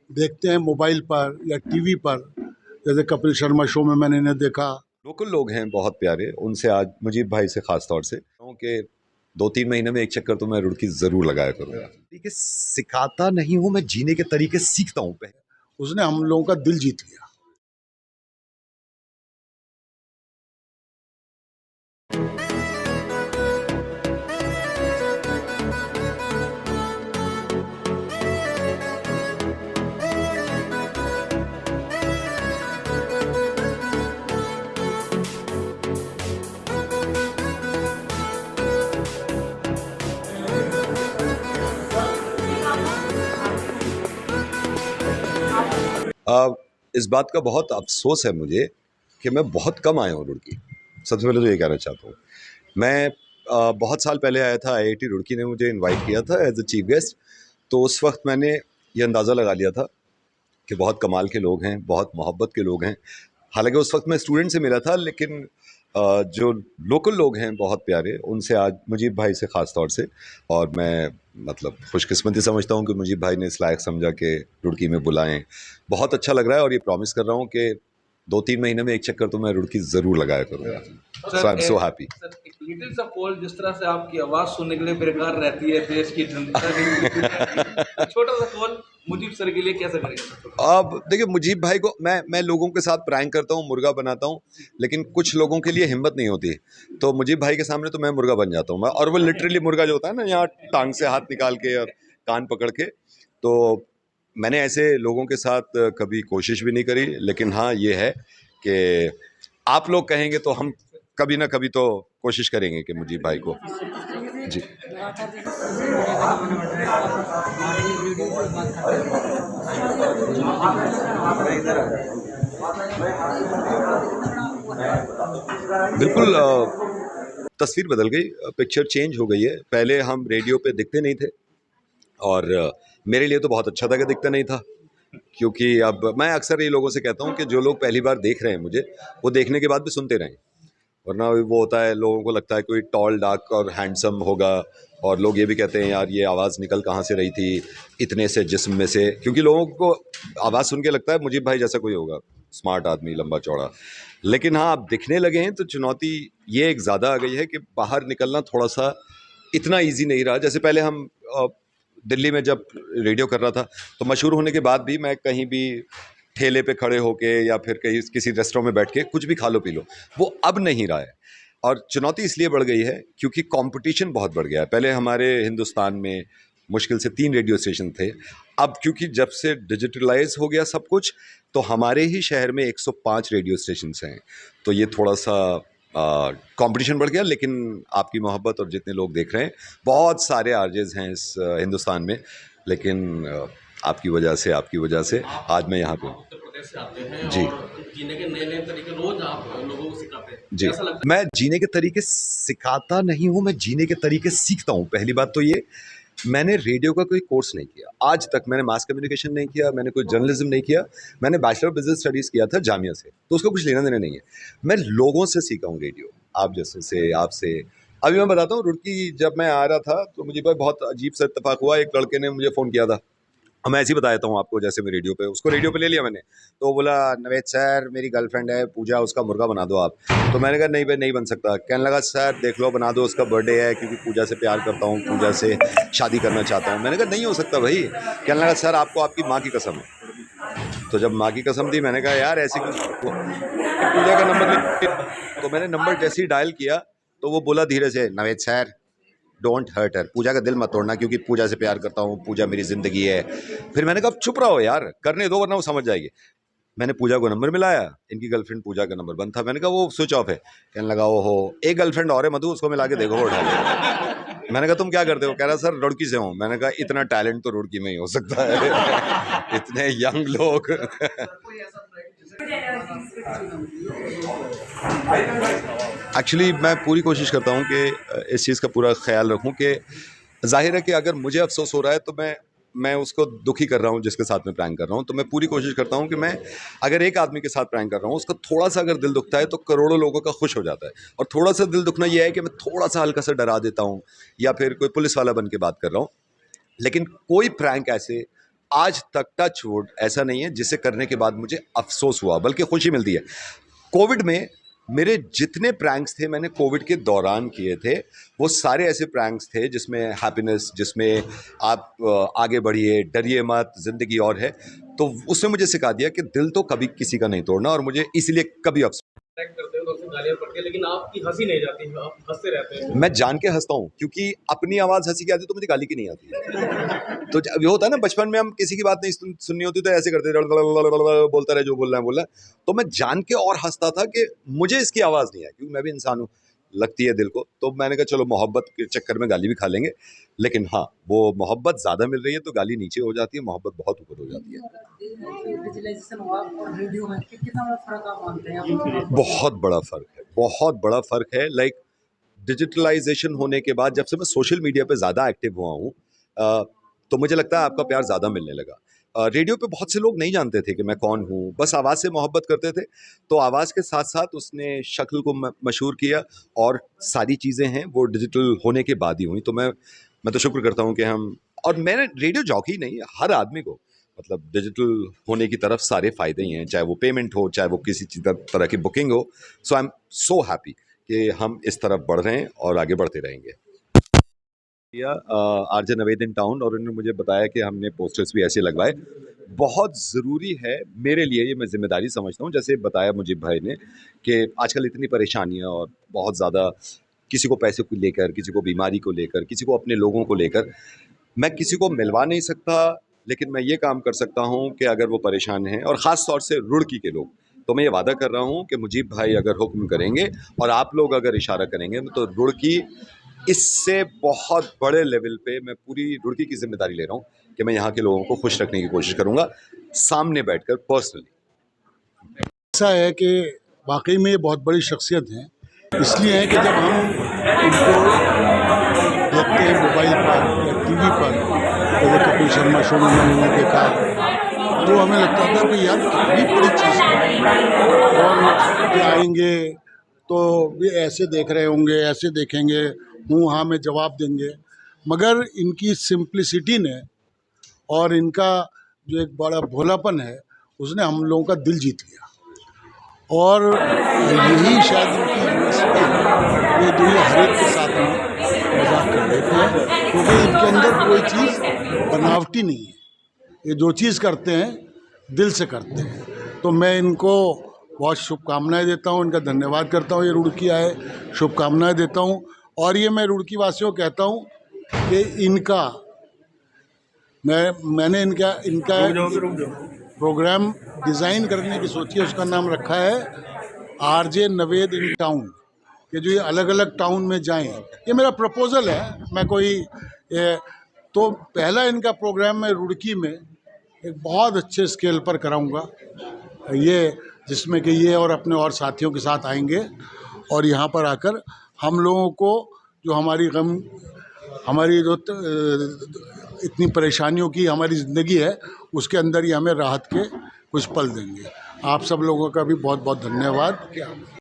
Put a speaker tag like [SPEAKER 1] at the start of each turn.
[SPEAKER 1] देखते हैं मोबाइल पर या टीवी पर, जैसे कपिल शर्मा शो में मैंने इन्हें देखा।
[SPEAKER 2] लोकल लोग हैं बहुत प्यारे, उनसे आज मुजीब भाई से खास तौर से कि 2-3 महीने में एक चक्कर तो मैं रुड़की जरूर लगाया करूंगा। ठीक सिखाता नहीं हूं मैं, जीने के तरीके सीखता हूं।
[SPEAKER 1] उसने हम लोगों का दिल जीत लिया।
[SPEAKER 2] इस बात का बहुत अफसोस है मुझे कि मैं बहुत कम आया हूँ रुड़की। सबसे पहले तो ये कहना चाहता हूँ, मैं बहुत साल पहले आया था। IIT रुड़की ने मुझे इनवाइट किया था एज अ चीफ गेस्ट। तो उस वक्त मैंने ये अंदाज़ा लगा लिया था कि बहुत कमाल के लोग हैं, बहुत मोहब्बत के लोग हैं। हालांकि उस वक्त मैं स्टूडेंट से मिला था, लेकिन जो लोकल लोग हैं बहुत प्यारे, उनसे आज मुजीब भाई से ख़ास तौर से, और मैं मतलब खुशकिस्मती समझता हूँ कि मुजीब भाई ने इस लायक समझा कि रुड़की में बुलाएं। बहुत अच्छा लग रहा है और ये प्रॉमिस कर रहा हूँ कि 2-3 महीने में एक चक्कर तो मैं रुड़की ज़रूर लगाया करूँगा। So I am so happy.
[SPEAKER 3] Little सा पोल, जिस तरह से आपकी आवाज़ सुनने के लिए बेकार रहती है, देश की जनता छोटा सा पोल मुजीब सर के लिए कैसे करेंगे?
[SPEAKER 2] अब देखिए, मुजीब भाई को मैं लोगों के साथ प्रैंक करता हूँ, मुर्गा बनाता हूँ, लेकिन कुछ लोगों के लिए हिम्मत नहीं होती, तो मुजीब भाई के सामने तो मैं मुर्गा बन जाता हूँ। मैं, और वो लिटरली मुर्गा जो होता है ना, यहाँ टांग से हाथ निकाल के और कान पकड़ के, तो मैंने ऐसे लोगों के साथ कभी कोशिश भी नहीं करी। लेकिन हाँ, ये है कि आप लोग कहेंगे तो हम कभी ना कभी तो कोशिश करेंगे कि मुजीब भाई को। जी, बिल्कुल। तस्वीर बदल गई, पिक्चर चेंज हो गई है। पहले हम रेडियो पे दिखते नहीं थे, और मेरे लिए तो बहुत अच्छा था कि दिखता नहीं था, क्योंकि अब मैं अक्सर ये लोगों से कहता हूँ कि जो लोग पहली बार देख रहे हैं मुझे, वो देखने के बाद भी सुनते रहें। वरना वो होता है, लोगों को लगता है कोई टॉल डार्क और हैंडसम होगा, और लोग ये भी कहते हैं यार ये आवाज़ निकल कहाँ से रही थी इतने से जिस्म में से, क्योंकि लोगों को आवाज़ सुन के लगता है मुजीब भाई जैसा कोई होगा, स्मार्ट आदमी, लंबा चौड़ा। लेकिन हाँ, अब दिखने लगे हैं तो चुनौती ये एक ज़्यादा आ गई है कि बाहर निकलना थोड़ा सा इतना ईजी नहीं रहा। जैसे पहले हम दिल्ली में जब रेडियो कर रहा था, तो मशहूर होने के बाद भी मैं कहीं भी ठेले पे खड़े होके या फिर कहीं किसी रेस्टोरेंट में बैठ के कुछ भी खा लो पी लो, वो अब नहीं रहा है। और चुनौती इसलिए बढ़ गई है क्योंकि कंपटीशन बहुत बढ़ गया है। पहले हमारे हिंदुस्तान में मुश्किल से 3 रेडियो स्टेशन थे। अब क्योंकि जब से डिजिटलाइज हो गया सब कुछ, तो हमारे ही शहर में 105 रेडियो स्टेशन हैं। तो ये थोड़ा सा कंपटीशन बढ़ गया। लेकिन आपकी मोहब्बत और जितने लोग देख रहे हैं, बहुत सारे आरजेज हैं इस हिंदुस्तान में, लेकिन आपकी वजह से आज मैं यहाँ पे हूँ। जी,
[SPEAKER 3] जीने के नए नए तरीके रोज आप लोगों को सिखाते हैं,
[SPEAKER 2] जी। मैं जीने के तरीके सिखाता नहीं हूँ, मैं जीने के तरीके सीखता हूँ। पहली बात तो ये, मैंने रेडियो का कोई कोर्स नहीं किया आज तक। मैंने मास कम्युनिकेशन नहीं किया, मैंने कोई जर्नलिज्म नहीं किया। मैंने बैचलर ऑफ बिजनेस स्टडीज़ किया था जामिया से, तो उसका कुछ लेना देना नहीं है। मैं लोगों से सीखा हूँ रेडियो, आप जैसे से, आपसे। अभी मैं बताता हूँ, रुड़की जब मैं आ रहा था तो मुझे बहुत अजीब सा इत्तेफाक हुआ। एक लड़के ने मुझे फ़ोन किया था, मैं ऐसे ही बता देता हूँ आपको, जैसे मैं रेडियो पे, उसको रेडियो पे ले लिया मैंने, तो वो बोला नवेद सर मेरी गर्लफ्रेंड है पूजा, उसका मुर्गा बना दो आप। तो मैंने कहा नहीं भाई, नहीं बन सकता। कहने लगा सर देख लो बना दो, उसका बर्थडे है, क्योंकि पूजा से प्यार करता हूँ, पूजा से शादी करना चाहता हूँ। मैंने कहा नहीं हो सकता भाई। कहने लगा सर आपको आपकी माँ की कसम है। तो जब माँ की कसम दी, मैंने कहा यार ऐसी पूजा का नंबर, तो मैंने नंबर जैसे ही डायल किया तो वो बोला धीरे से, Naved sir don't hurt her, Pooja का दिल मत तोड़ना, क्योंकि पूजा से प्यार करता हूँ, पूजा मेरी ज़िंदगी है। फिर मैंने कहा चुप रहो यार, करने दो वरना वो समझ जाएगी। मैंने पूजा को नंबर मिलाया, इनकी गर्लफ्रेंड पूजा का नंबर बंद था। मैंने कहा वो स्विच ऑफ है। कहने लगा ओहो, एक गर्लफ्रेंड और है मधु, उसको मिला के देखो वो उठा लेगा। मैंने कहा तुम क्या करते हो? कह रहा सर रुड़की से हूँ। मैंने कहा इतना टैलेंट तो रुड़की में ही हो सकता है इतने यंग लोग। एक्चुअली मैं पूरी कोशिश करता हूँ कि इस चीज़ का पूरा ख्याल रखूँ कि जाहिर है कि अगर मुझे अफसोस हो रहा है तो मैं उसको दुखी कर रहा हूँ जिसके साथ मैं प्रैंक कर रहा हूँ। तो मैं पूरी कोशिश करता हूँ कि मैं अगर एक आदमी के साथ प्रैंक कर रहा हूँ, उसका थोड़ा सा अगर दिल दुखता है तो करोड़ों लोगों का खुश हो जाता है। और थोड़ा सा दिल दुखना यह है कि मैं थोड़ा सा हल्का सा डरा देता हूँ, या फिर कोई पुलिस वाला बन के बात कर रहा हूँ। लेकिन कोई प्रैंक ऐसे आज तक टच वुड ऐसा नहीं है जिसे करने के बाद मुझे अफसोस हुआ, बल्कि खुशी मिलती है। कोविड में मेरे जितने प्रैंक्स थे मैंने कोविड के दौरान किए थे, वो सारे ऐसे प्रैंक्स थे जिसमें हैप्पीनेस, जिसमें आप आगे बढ़िए, डरिए मत, ज़िंदगी और है। तो उसने मुझे सिखा दिया कि दिल तो कभी किसी का नहीं तोड़ना, और मुझे इसलिए कभी अफसोस।
[SPEAKER 4] अटैक करते हो तो उससे गालियाँ पड़ती है, लेकिन आपकी हंसी नहीं जाती, आप हंसते रहते हैं।
[SPEAKER 2] मैं जान के हंसता हूँ, क्योंकि अपनी आवाज़ हंसी की आती है तो मुझे गाली की नहीं आती। तो ये होता है ना, बचपन में हम किसी की बात नहीं सुननी होती तो ऐसे करते बोलता रहे जो बोलना है बोलना है। तो मैं जान के और हंसता था कि मुझे इसकी आवाज़ नहीं है, क्योंकि मैं भी इंसान हूँ, लगती है दिल को। तो मैंने कहा चलो मोहब्बत के चक्कर में गाली भी खा लेंगे, लेकिन हाँ, वो मोहब्बत ज़्यादा मिल रही है तो गाली नीचे हो जाती है, मोहब्बत बहुत ऊपर हो जाती है।
[SPEAKER 5] डिजिटलाइजेशन हुआ और रेडियो में कितना बड़ा फर्क आप मानते हैं?
[SPEAKER 2] बहुत बड़ा फ़र्क है, बहुत बड़ा फ़र्क है। लाइक डिजिटलाइजेशन होने के बाद जब से मैं सोशल मीडिया पे ज़्यादा एक्टिव हुआ हूँ, तो मुझे लगता है आपका प्यार ज़्यादा मिलने लगा। रेडियो पे बहुत से लोग नहीं जानते थे कि मैं कौन हूँ, बस आवाज़ से मोहब्बत करते थे। तो आवाज़ के साथ-साथ उसने शक्ल को मशहूर किया, और सारी चीज़ें हैं वो डिजिटल होने के बाद ही हुई। तो मैं तो शुक्र करता हूँ कि हम, और मैंने रेडियो जॉकी नहीं, हर आदमी को मतलब डिजिटल होने की तरफ सारे फ़ायदे ही हैं, चाहे वो पेमेंट हो, चाहे वो किसी चीज़ तरह की बुकिंग हो। सो आई एम सो हैप्पी कि हम इस तरफ बढ़ रहे हैं और आगे बढ़ते रहेंगे। आरजे नवेद इन टाउन, और उन्होंने मुझे बताया कि हमने पोस्टर्स भी ऐसे लगवाए। बहुत ज़रूरी है मेरे लिए, ये मैं ज़िम्मेदारी समझता हूँ। जैसे बताया मुजीब भाई ने कि आजकल इतनी परेशानियाँ और बहुत ज़्यादा, किसी को पैसे को लेकर, किसी को बीमारी को लेकर, किसी को अपने लोगों को लेकर, मैं किसी को मिलवा नहीं सकता, लेकिन मैं ये काम कर सकता हूँ कि अगर वो परेशान हैं, और ख़ास तौर से रुड़की के लोग, तो मैं ये वादा कर रहा हूँ कि मुजीब भाई अगर हुक्म करेंगे और आप लोग अगर इशारा करेंगे, तो रुड़की इससे बहुत बड़े लेवल पे, मैं पूरी रुड़की की जिम्मेदारी ले रहा हूँ कि मैं यहाँ के लोगों को खुश रखने की कोशिश करूँगा, सामने बैठकर पर्सनली।
[SPEAKER 1] ऐसा है कि वाकई में ये बहुत बड़ी शख्सियत हैं, इसलिए है कि जब हम उनको देखते हैं मोबाइल पर या टीवी पर, जैसे कपिल शर्मा शो में मैंने उन्हें देखा, तो हमें लगता था कि यार कितनी बड़ी चीज़ है, और ये आएंगे तो ये ऐसे देख रहे होंगे, ऐसे देखेंगे, हूँ हाँ में जवाब देंगे। मगर इनकी सिंप्लिसिटी ने और इनका जो एक बड़ा भोलापन है, उसने हम लोगों का दिल जीत लिया, और यही शायद इनकी यूनिवर्सिटी है। ये दुनिया हर एक के साथ में मजाक कर लेते हैं, क्योंकि इनके अंदर कोई चीज़ बनावटी नहीं है। ये जो चीज़ करते हैं दिल से करते हैं। तो मैं इनको बहुत शुभकामनाएं देता हूँ, इनका धन्यवाद करता हूँ। ये रुड़की आए, शुभकामनाएं देता हूँ, और ये मैं रुड़की वासियों को कहता हूँ कि इनका मैंने इनका प्रोग्राम डिज़ाइन करने की सोची है। उसका नाम रखा है आरजे नवेद इन टाउन, कि जो ये अलग अलग टाउन में जाएं। ये मेरा प्रपोज़ल है, मैं कोई तो पहला इनका प्रोग्राम मैं रुड़की में एक बहुत अच्छे स्केल पर कराऊंगा, ये जिसमें कि ये और अपने और साथियों के साथ आएंगे, और यहाँ पर आकर हम लोगों को जो हमारी जो इतनी परेशानियों की हमारी ज़िंदगी है, उसके अंदर ही हमें राहत के कुछ पल देंगे। आप सब लोगों का भी बहुत बहुत धन्यवाद।